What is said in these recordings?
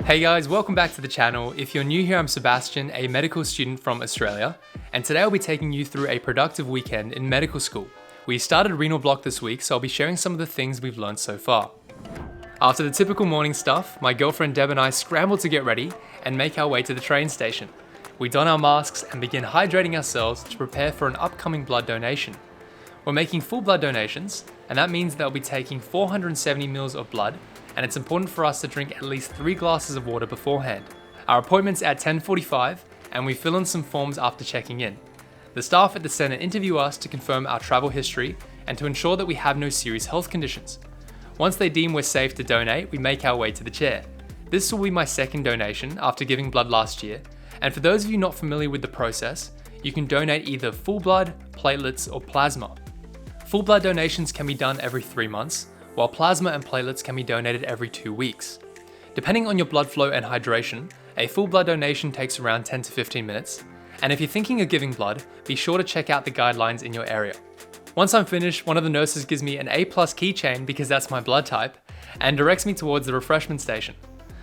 Hey guys, welcome back to the channel. If you're new here, I'm Sebastian, a medical student from Australia, and today I'll be taking you through a productive weekend in medical school. We started renal block this week, so I'll be sharing some of the things we've learned so far. After the typical morning stuff, my girlfriend Deb and I scrambled to get ready and make our way to the train station. We don our masks and begin hydrating ourselves to prepare for an upcoming blood donation. We're making full blood donations, and that means that we'll be taking 470 ml of blood, and it's important for us to drink at least 3 glasses of water beforehand. Our appointment's at 10:45, and we fill in some forms after checking in. The staff at the centre interview us to confirm our travel history and to ensure that we have no serious health conditions. Once they deem we're safe to donate, we make our way to the chair. This will be my second donation after giving blood last year, and for those of you not familiar with the process, you can donate either full blood, platelets, or plasma. Full blood donations can be done every 3 months, while plasma and platelets can be donated every 2 weeks. Depending on your blood flow and hydration, a full blood donation takes around 10 to 15 minutes, and if you're thinking of giving blood, be sure to check out the guidelines in your area. Once I'm finished, one of the nurses gives me an A+ keychain because that's my blood type, and directs me towards the refreshment station.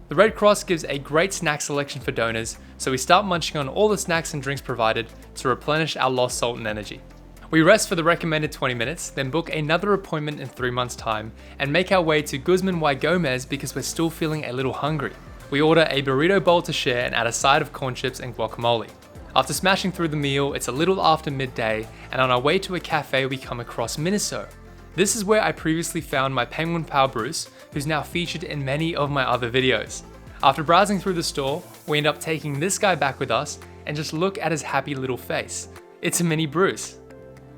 The Red Cross gives a great snack selection for donors, so we start munching on all the snacks and drinks provided to replenish our lost salt and energy. We rest for the recommended 20 minutes, then book another appointment in 3 months' time, and make our way to Guzman y Gomez because we're still feeling a little hungry. We order a burrito bowl to share and add a side of corn chips and guacamole. After smashing through the meal, it's a little after midday, and on our way to a cafe we come across Miniso. This is where I previously found my penguin pal Bruce, who's now featured in many of my other videos. After browsing through the store, we end up taking this guy back with us, and just look at his happy little face. It's a mini Bruce.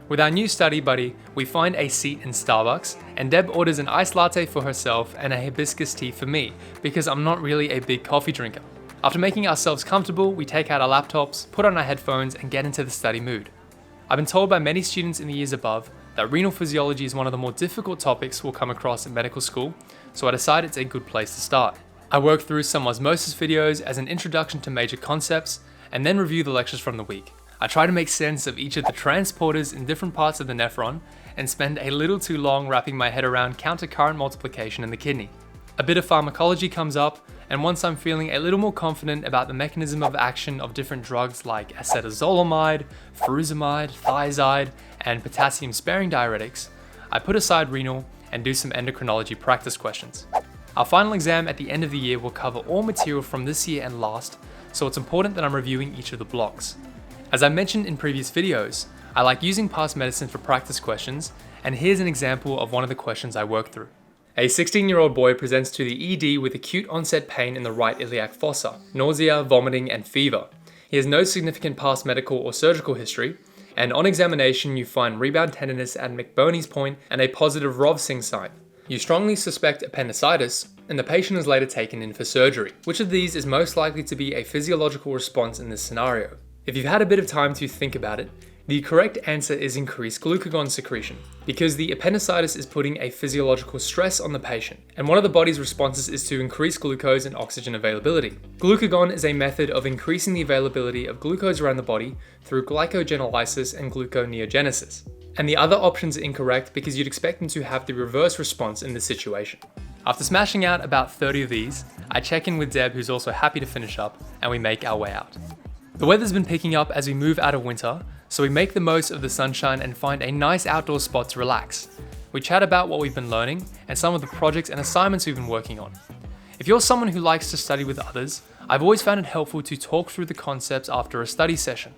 With our new study buddy, we find a seat in Starbucks, and Deb orders an iced latte for herself and a hibiscus tea for me, because I'm not really a big coffee drinker. After making ourselves comfortable, we take out our laptops, put on our headphones, and get into the study mood. I've been told by many students in the years above that renal physiology is one of the more difficult topics we'll come across in medical school, so I decided it's a good place to start. I work through some osmosis videos as an introduction to major concepts, and then review the lectures from the week. I try to make sense of each of the transporters in different parts of the nephron and spend a little too long wrapping my head around countercurrent multiplication in the kidney. A bit of pharmacology comes up, and once I'm feeling a little more confident about the mechanism of action of different drugs like acetazolamide, furosemide, thiazide, and potassium-sparing diuretics, I put aside renal and do some endocrinology practice questions. Our final exam at the end of the year will cover all material from this year and last, so it's important that I'm reviewing each of the blocks. As I mentioned in previous videos, I like using past medicine for practice questions, and here's an example of one of the questions I worked through. A 16-year-old boy presents to the ED with acute onset pain in the right iliac fossa, nausea, vomiting, and fever. He has no significant past medical or surgical history, and on examination you find rebound tenderness at McBurney's point and a positive Rovsing sign. You strongly suspect appendicitis, and the patient is later taken in for surgery. Which of these is most likely to be a physiological response in this scenario? If you've had a bit of time to think about it, the correct answer is increased glucagon secretion, because the appendicitis is putting a physiological stress on the patient, and one of the body's responses is to increase glucose and oxygen availability. Glucagon is a method of increasing the availability of glucose around the body through glycogenolysis and gluconeogenesis. And the other options are incorrect because you'd expect them to have the reverse response in this situation. After smashing out about 30 of these, I check in with Deb, who's also happy to finish up, and we make our way out. The weather's been picking up as we move out of winter, so we make the most of the sunshine and find a nice outdoor spot to relax. We chat about what we've been learning and some of the projects and assignments we've been working on. If you're someone who likes to study with others, I've always found it helpful to talk through the concepts after a study session.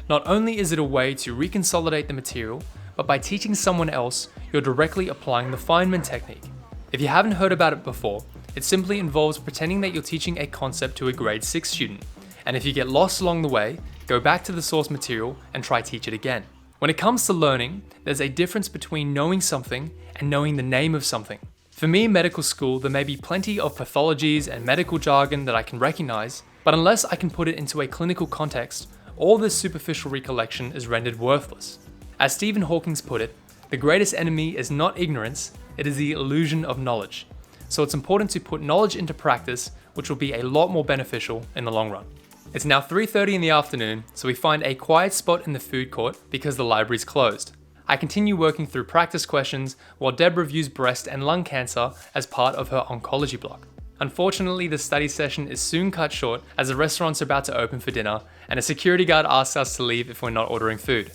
Not only is it a way to reconsolidate the material, but by teaching someone else, you're directly applying the Feynman technique. If you haven't heard about it before, it simply involves pretending that you're teaching a concept to a grade 6 student. And if you get lost along the way, go back to the source material and try teach it again. When it comes to learning, there's a difference between knowing something and knowing the name of something. For me in medical school, there may be plenty of pathologies and medical jargon that I can recognize, but unless I can put it into a clinical context, all this superficial recollection is rendered worthless. As Stephen Hawking put it, the greatest enemy is not ignorance, it is the illusion of knowledge. So it's important to put knowledge into practice, which will be a lot more beneficial in the long run. It's now 3:30 in the afternoon, so we find a quiet spot in the food court because the library's closed. I continue working through practice questions while Deb reviews breast and lung cancer as part of her oncology block. Unfortunately, the study session is soon cut short as the restaurant's about to open for dinner and a security guard asks us to leave if we're not ordering food.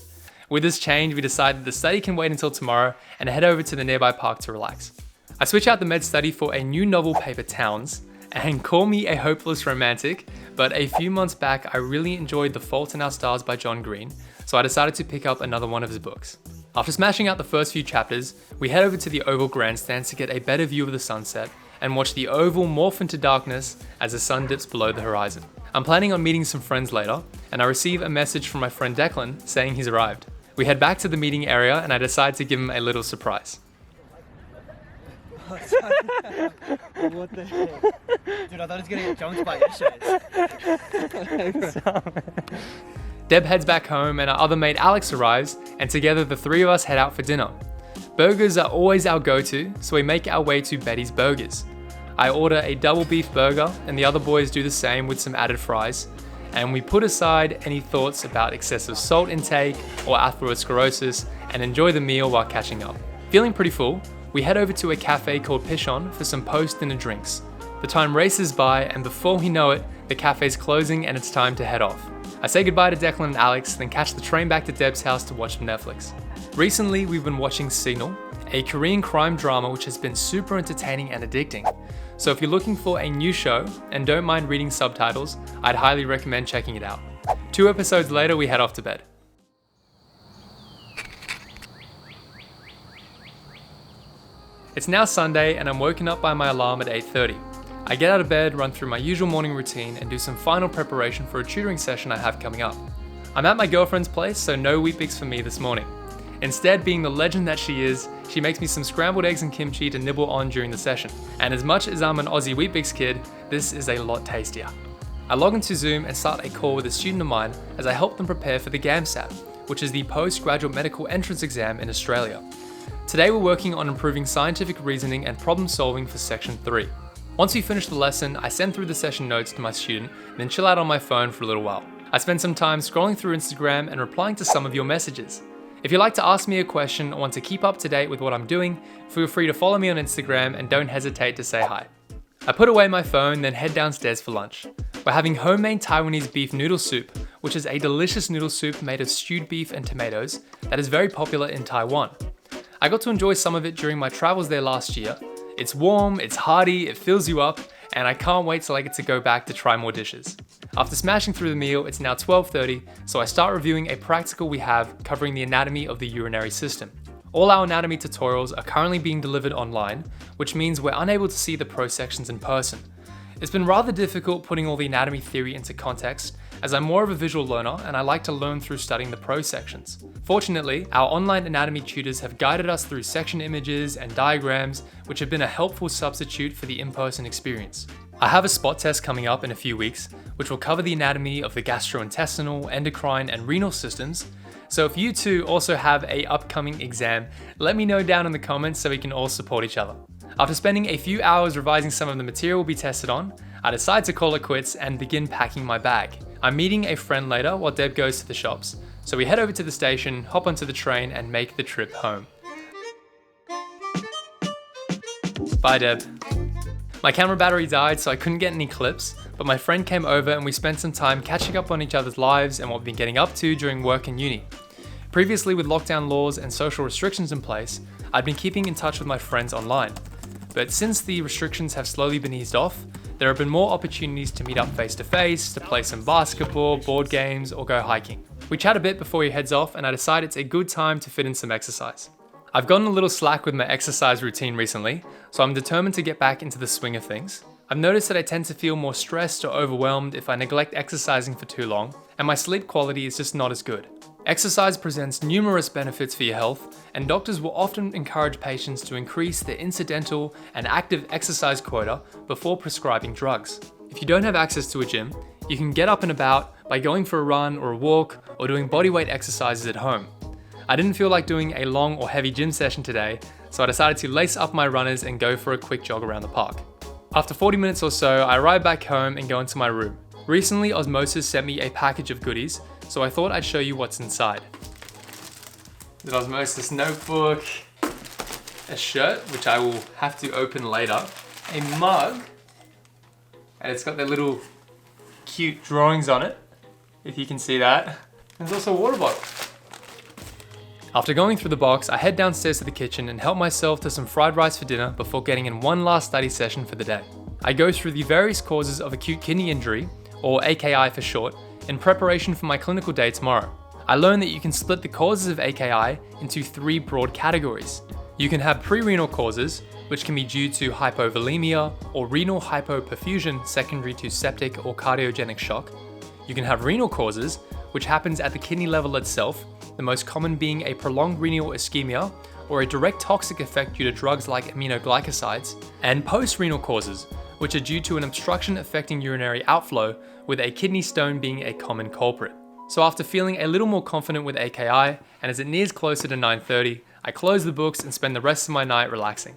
With this change, we decided the study can wait until tomorrow and head over to the nearby park to relax. I switch out the med study for a new novel paper, Towns, and call me a hopeless romantic, but a few months back I really enjoyed The Fault in Our Stars by John Green, so I decided to pick up another one of his books. After smashing out the first few chapters, we head over to the Oval Grandstands to get a better view of the sunset and watch the Oval morph into darkness as the sun dips below the horizon. I'm planning on meeting some friends later, and I receive a message from my friend Declan saying he's arrived. We head back to the meeting area and I decide to give him a little surprise. What the heck? Dude, I thought he was gonna get jumped by your shit. Deb heads back home and our other mate Alex arrives, and together the three of us head out for dinner. Burgers are always our go-to, so we make our way to Betty's Burgers. I order a double beef burger and the other boys do the same with some added fries, and we put aside any thoughts about excessive salt intake or atherosclerosis and enjoy the meal while catching up. Feeling pretty full, we head over to a cafe called Pichon for some post-dinner drinks. The time races by and before we know it, the cafe's closing and it's time to head off. I say goodbye to Declan and Alex, then catch the train back to Deb's house to watch some Netflix. Recently, we've been watching Signal, a Korean crime drama which has been super entertaining and addicting. So if you're looking for a new show and don't mind reading subtitles, I'd highly recommend checking it out. 2 episodes later, we head off to bed. It's now Sunday and I'm woken up by my alarm at 8:30. I get out of bed, run through my usual morning routine and do some final preparation for a tutoring session I have coming up. I'm at my girlfriend's place, so no Weet-Bix for me this morning. Instead, being the legend that she is, she makes me some scrambled eggs and kimchi to nibble on during the session. And as much as I'm an Aussie Weet-Bix kid, this is a lot tastier. I log into Zoom and start a call with a student of mine as I help them prepare for the GAMSAT, which is the postgraduate medical entrance exam in Australia. Today we're working on improving scientific reasoning and problem solving for section 3. Once we finish the lesson, I send through the session notes to my student, then chill out on my phone for a little while. I spend some time scrolling through Instagram and replying to some of your messages. If you'd like to ask me a question or want to keep up to date with what I'm doing, feel free to follow me on Instagram and don't hesitate to say hi. I put away my phone, then head downstairs for lunch. We're having homemade Taiwanese beef noodle soup, which is a delicious noodle soup made of stewed beef and tomatoes that is very popular in Taiwan. I got to enjoy some of it during my travels there last year. It's warm, it's hearty, it fills you up, and I can't wait till I get to go back to try more dishes. After smashing through the meal, it's now 12:30, so I start reviewing a practical we have covering the anatomy of the urinary system. All our anatomy tutorials are currently being delivered online, which means we're unable to see the pro sections in person. It's been rather difficult putting all the anatomy theory into context, as I'm more of a visual learner and I like to learn through studying the pro sections. Fortunately, our online anatomy tutors have guided us through section images and diagrams, which have been a helpful substitute for the in-person experience. I have a spot test coming up in a few weeks, which will cover the anatomy of the gastrointestinal, endocrine, and renal systems. So if you too also have a upcoming exam, let me know down in the comments so we can all support each other. After spending a few hours revising some of the material we'll be tested on, I decide to call it quits and begin packing my bag. I'm meeting a friend later while Deb goes to the shops, so we head over to the station, hop onto the train, and make the trip home. Bye, Deb. My camera battery died, so I couldn't get any clips, but my friend came over and we spent some time catching up on each other's lives and what we've been getting up to during work and uni. Previously, with lockdown laws and social restrictions in place, I'd been keeping in touch with my friends online. But since the restrictions have slowly been eased off, there have been more opportunities to meet up face to face, to play some basketball, board games, or go hiking. We chat a bit before he heads off and I decide it's a good time to fit in some exercise. I've gotten a little slack with my exercise routine recently, so I'm determined to get back into the swing of things. I've noticed that I tend to feel more stressed or overwhelmed if I neglect exercising for too long, and my sleep quality is just not as good. Exercise presents numerous benefits for your health, and doctors will often encourage patients to increase their incidental and active exercise quota before prescribing drugs. If you don't have access to a gym, you can get up and about by going for a run or a walk or doing bodyweight exercises at home. I didn't feel like doing a long or heavy gym session today, so I decided to lace up my runners and go for a quick jog around the park. After 40 minutes or so, I arrive back home and go into my room. Recently, Osmosis sent me a package of goodies, so I thought I'd show you what's inside. The Osmosis notebook, a shirt, which I will have to open later, a mug, and it's got their little cute drawings on it, if you can see that. There's also a water bottle. After going through the box, I head downstairs to the kitchen and help myself to some fried rice for dinner before getting in one last study session for the day. I go through the various causes of acute kidney injury, or AKI for short, in preparation for my clinical day tomorrow. I learned that you can split the causes of AKI into 3 broad categories. You can have pre-renal causes, which can be due to hypovolemia or renal hypoperfusion secondary to septic or cardiogenic shock. You can have renal causes, which happens at the kidney level itself, the most common being a prolonged renal ischemia or a direct toxic effect due to drugs like aminoglycosides, and post-renal causes, which are due to an obstruction affecting urinary outflow, with a kidney stone being a common culprit. So after feeling a little more confident with AKI, and as it nears closer to 9:30, I close the books and spend the rest of my night relaxing.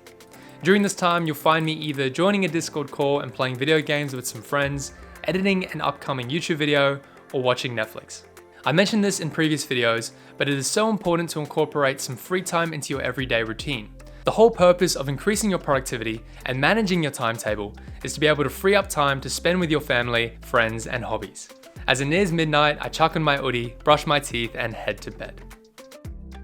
During this time, you'll find me either joining a Discord call and playing video games with some friends, editing an upcoming YouTube video, or watching Netflix. I mentioned this in previous videos, but it is so important to incorporate some free time into your everyday routine. The whole purpose of increasing your productivity and managing your timetable is to be able to free up time to spend with your family, friends, and hobbies. As it nears midnight, I chuck on my hoodie, brush my teeth, and head to bed.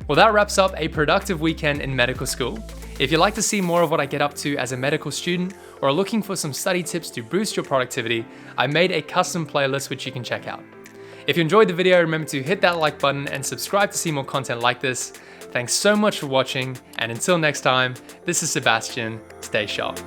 Well, that wraps up a productive weekend in medical school. If you'd like to see more of what I get up to as a medical student, or are looking for some study tips to boost your productivity, I made a custom playlist which you can check out. If you enjoyed the video, remember to hit that like button and subscribe to see more content like this. Thanks so much for watching, and until next time, this is Sebastian. Stay sharp.